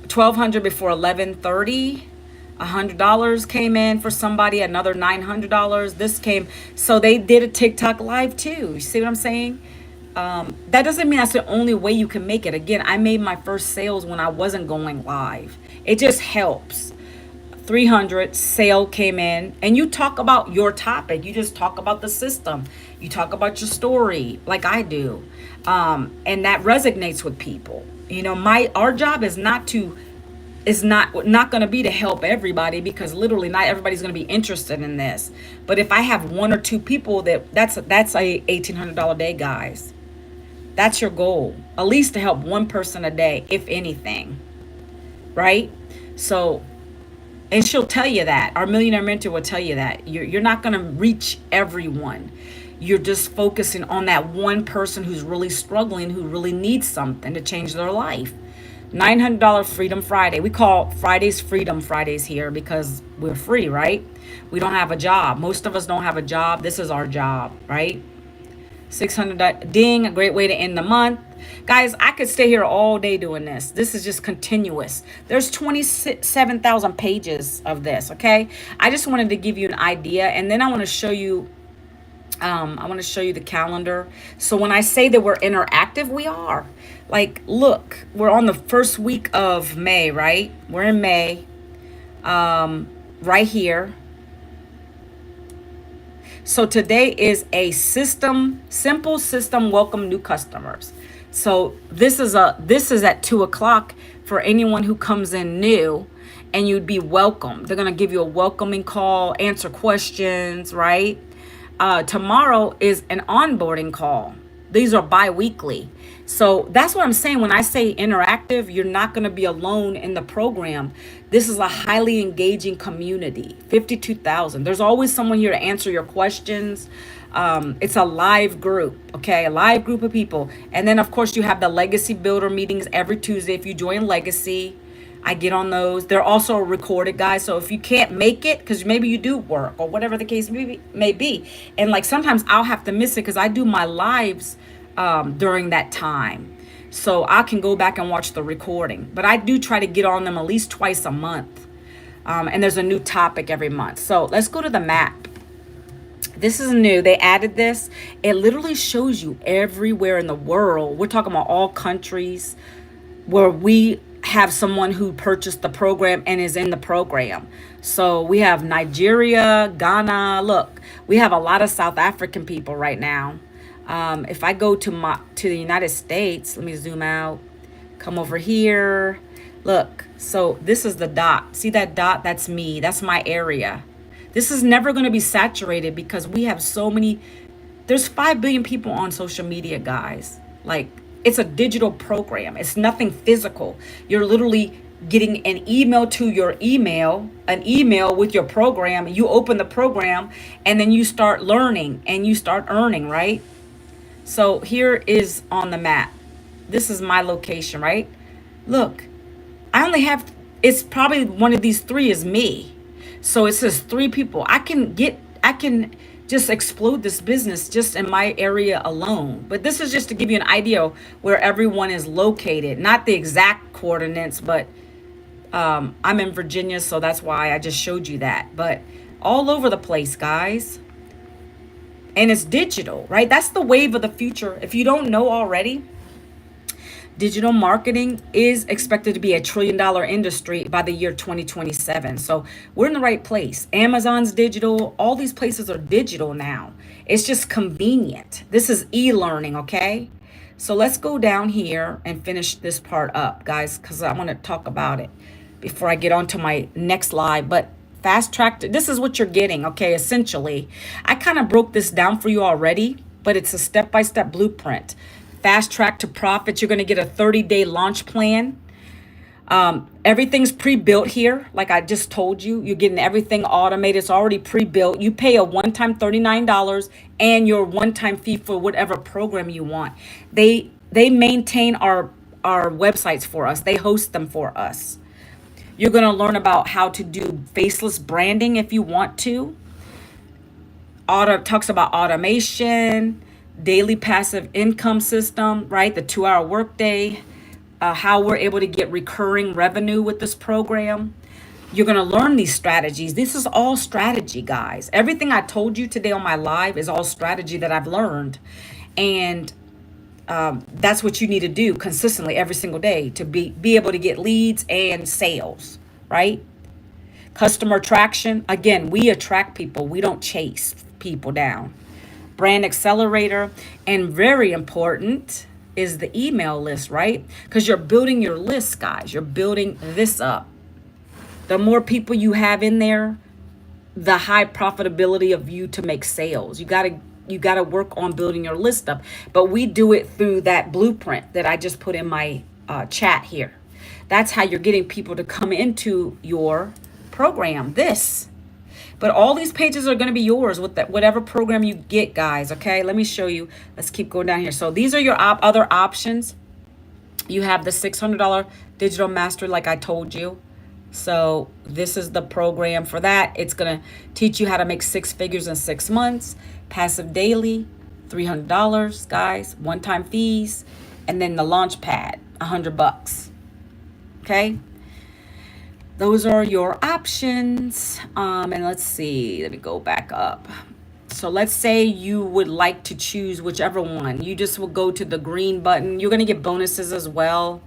1,200 before 11:30. $100 came in for somebody, another $900. This came, so they did a TikTok live too. You see what I'm saying? That doesn't mean that's the only way you can make it. Again, I made my first sales when I wasn't going live. It just helps. 300 sale came in, and you talk about your topic. You just talk about the system. You talk about your story like I do. And that resonates with people. You know, our job is not going to be to help everybody, because literally not everybody's going to be interested in this. But if I have one or two people, that's a $1,800 day, guys. That's your goal, at least to help one person a day, if anything, right? So, and she'll tell you that. Our millionaire mentor will tell you that. You're not going to reach everyone. You're just focusing on that one person who's really struggling, who really needs something to change their life. $900 Freedom Friday. We call Fridays Freedom Fridays here because we're free, right? We don't have a job. Most of us don't have a job. This is our job, right? $600 ding, a great way to end the month. Guys, I could stay here all day doing this. This is just continuous. There's 27,000 pages of this, okay? I just wanted to give you an idea, and then I want to show you the calendar. So when I say that we're interactive, we are. Like, look, we're on the first week of May, right? We're in May, right here. So today is a simple system welcome new customers. So this is at 2:00 for anyone who comes in new, and you'd be welcome. They're gonna give you a welcoming call, answer questions, right? Tomorrow is an onboarding call. These are bi-weekly. So that's what I'm saying. When I say interactive, you're not going to be alone in the program. This is a highly engaging community. 52,000. There's always someone here to answer your questions. It's a live group, okay? A live group of people. And then, of course, you have the Legacy Builder meetings every Tuesday. If you join Legacy, I get on those. They're also recorded, guys. So if you can't make it, because maybe you do work or whatever the case may be. And like sometimes I'll have to miss it because I do my lives during that time. So I can go back and watch the recording. But I do try to get on them at least twice a month. And there's a new topic every month. So let's go to the map. This is new. They added this. It literally shows you everywhere in the world. We're talking about all countries where we have someone who purchased the program and is in the program. So we have Nigeria, Ghana. Look, we have a lot of South African people right now. If I go to the United States, let me zoom out, come over here. Look, so this is the dot. See that dot? That's me. That's my area. This is never going to be saturated because we have so many. There's 5 billion people on social media, guys. Like, it's a digital program. It's nothing physical. You're literally getting an email to your email, an email with your program. You open the program and then you start learning and you start earning, right? So here is on the map. This is my location, right? Look, I only have, it's probably one of these 3 is me. So it says 3 people. I can just explode this business just in my area alone. But this is just to give you an idea where everyone is located. Not the exact coordinates, but I'm in Virginia, so that's why I just showed you that. But all over the place, guys. And it's digital, right? That's the wave of the future. If you don't know already, digital marketing is expected to be a $1 trillion industry by the year 2027. So we're in the right place. Amazon's digital. All these places are digital now. It's just convenient. This is e-learning, okay? So let's go down here and finish this part up, guys, because I want to talk about it before I get on to my next live. But fast track, this is what you're getting, okay, essentially. I kind of broke this down for you already, but it's a step-by-step blueprint. Fast track to profit. You're going to get a 30-day launch plan. Everything's pre-built here. Like I just told you, you're getting everything automated. It's already pre-built. You pay a one-time $39 and your one-time fee for whatever program you want. They maintain our websites for us. They host them for us. You're going to learn about how to do faceless branding if you want to. Talks about automation, daily passive income system, right? The 2-hour workday, how we're able to get recurring revenue with this program. You're going to learn these strategies. This is all strategy, guys. Everything I told you today on my live is all strategy that I've learned. And That's what you need to do consistently every single day to be able to get leads and sales, right? Customer attraction. Again, we attract people. We don't chase people down. Brand accelerator. And very important is the email list, right? Because you're building your list, guys. You're building this up. The more people you have in there, the high profitability of you to make sales. You gotta work on building your list up. But we do it through that blueprint that I just put in my chat here. That's how you're getting people to come into your program. But all these pages are going to be yours with that, whatever program you get, guys. Okay, let me show you. Let's keep going down here. So these are your other options. You have the $600 digital master, like I told you. So this is the program for that. It's going to teach you how to make 6 figures in 6 months. Passive daily, $300, guys. One-time fees, and then the launch pad, $100. Okay. Those are your options. And let's see, let me go back up. So let's say you would like to choose whichever one. You just will go to the green button. You're going to get bonuses as well.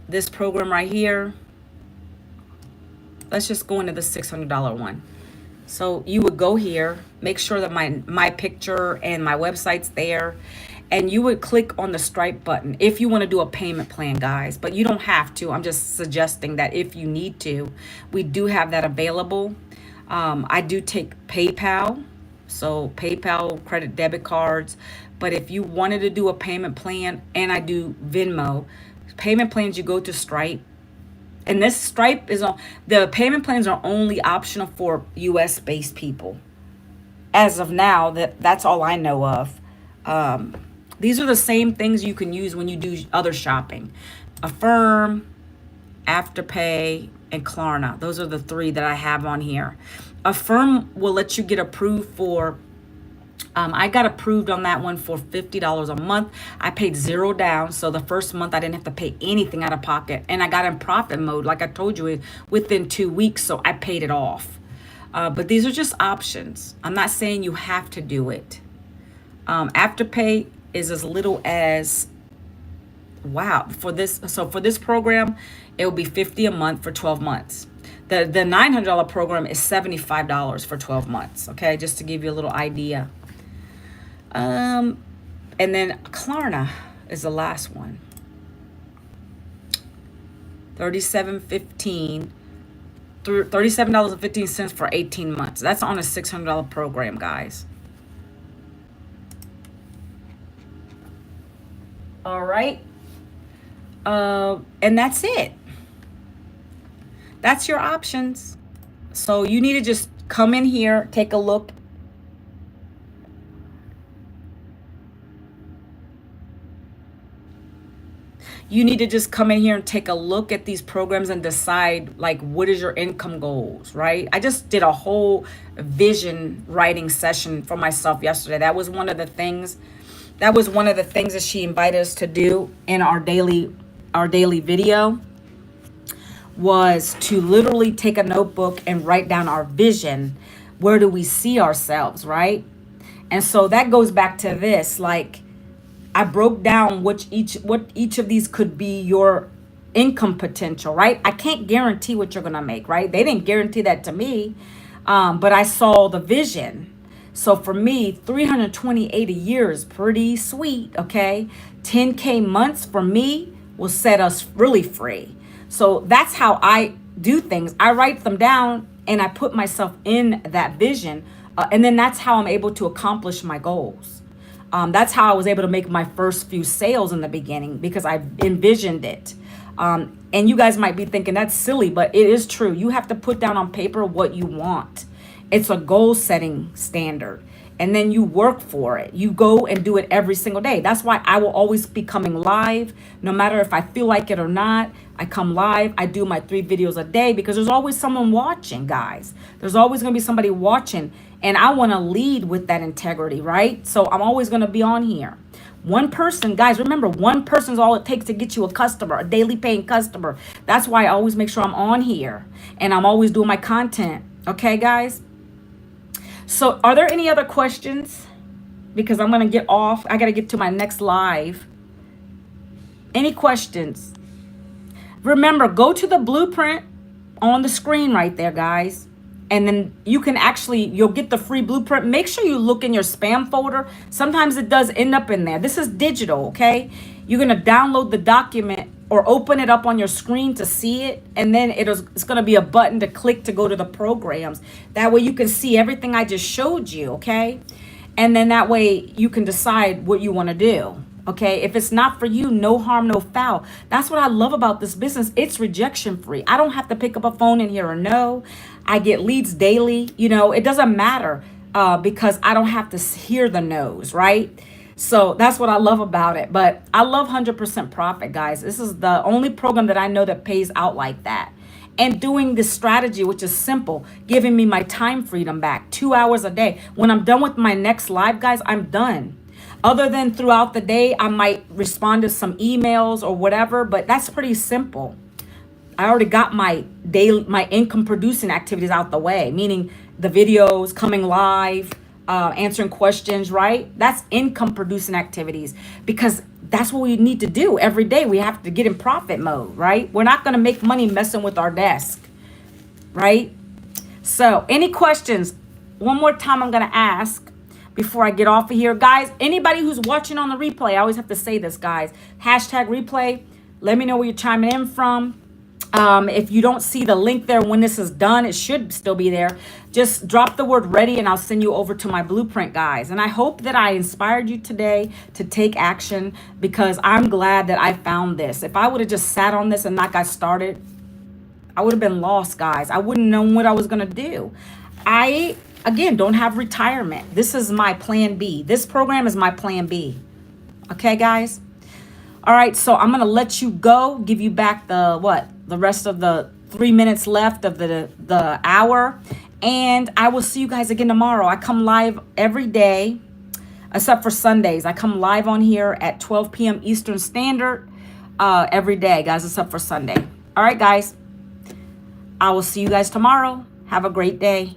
This program right here. Let's just go into the $600 one. So you would go here, make sure that my picture and my website's there. And you would click on the Stripe button if you want to do a payment plan, guys. But you don't have to. I'm just suggesting that if you need to, we do have that available. I do take PayPal. So PayPal, credit, debit cards. But if you wanted to do a payment plan, and I do Venmo, payment plans, you go to Stripe. And this Stripe is on, the payment plans are only optional for US based people. As of now, that's all I know of. These are the same things you can use when you do other shopping. Affirm, Afterpay, and Klarna. Those are the 3 that I have on here. Affirm will let you get approved for, I got approved on that one for $50 a month. I paid 0 down. So the first month I didn't have to pay anything out of pocket. And I got in profit mode, like I told you, within 2 weeks. So I paid it off. But these are just options. I'm not saying you have to do it. Afterpay is as little as, wow, for this program it will be $50 a month for 12 months. The $900 program is $75 for 12 months. Okay, just to give you a little idea. And then Klarna is the last one. $37.15 for 18 months. That's on a $600 program, guys. All right. And that's it. That's your options. So you need to just come in here, take a look. You need to just come in here and take a look at these programs and decide, like, what is your income goals, right? I just did a whole vision writing session for myself yesterday. That was one of the things that she invited us to do in our daily video, was to literally take a notebook and write down our vision. Where do we see ourselves, right? And so that goes back to this, like, I broke down what each of these could be your income potential, right? I can't guarantee what you're gonna make, right? They didn't guarantee that to me, but I saw the vision. So for me, 328 a year is pretty sweet, okay? 10K months for me will set us really free. So that's how I do things. I write them down and I put myself in that vision. And then that's how I'm able to accomplish my goals. That's how I was able to make my first few sales in the beginning, because I envisioned it. And you guys might be thinking that's silly, but it is true. You have to put down on paper what you want. It's a goal setting standard. And then you work for it. You go and do it every single day. That's why I will always be coming live. No matter if I feel like it or not, I come live. I do my 3 videos a day because there's always someone watching, guys. There's always going to be somebody watching. And I want to lead with that integrity, right? So I'm always going to be on here. One person, guys, remember, one person is all it takes to get you a customer, a daily paying customer. That's why I always make sure I'm on here and I'm always doing my content. Okay, guys? So are there any other questions? because I'm going to get off. I got to get to my next live. Any questions? Remember, go to the blueprint on the screen right there, guys. And then you can actually, you'll get the free blueprint. Make sure you look in your spam folder. Sometimes it does end up in there. This is digital, okay? You're going to download the document or open it up on your screen to see it. And then it's going to be a button to click to go to the programs. That way you can see everything I just showed you, okay? And then that way you can decide what you want to do. Okay, if it's not for you, no harm, no foul. That's what I love about this business. It's rejection free. I don't have to pick up a phone in here or no. I get leads daily. You know, it doesn't matter because I don't have to hear the no's, right? So that's what I love about it. But I love 100% profit, guys. This is the only program that I know that pays out like that. And doing this strategy, which is simple, giving me my time freedom back, 2 hours a day. When I'm done with my next live, guys, I'm done. Other than throughout the day, I might respond to some emails or whatever, but that's pretty simple. I already got my income producing activities out the way, meaning the videos, coming live, answering questions, right? That's income producing activities because that's what we need to do every day. We have to get in profit mode, right? We're not going to make money messing with our desk, right? So any questions? One more time, I'm going to ask before I get off of here. Guys, anybody who's watching on the replay, I always have to say this, guys. Hashtag replay. Let me know where you're chiming in from. If you don't see the link there when this is done, it should still be there. Just drop the word ready and I'll send you over to my blueprint, guys. And I hope that I inspired you today to take action because I'm glad that I found this. If I would have just sat on this and not got started, I would have been lost, guys. I wouldn't know what I was going to do. Again, don't have retirement. This is my plan B. This program is my plan B. Okay, guys? All right, so I'm going to let you go, give you back the rest of the 3 minutes left of the hour. And I will see you guys again tomorrow. I come live every day, except for Sundays. I come live on here at 12 p.m. Eastern Standard every day, guys, except for Sunday. All right, guys. I will see you guys tomorrow. Have a great day.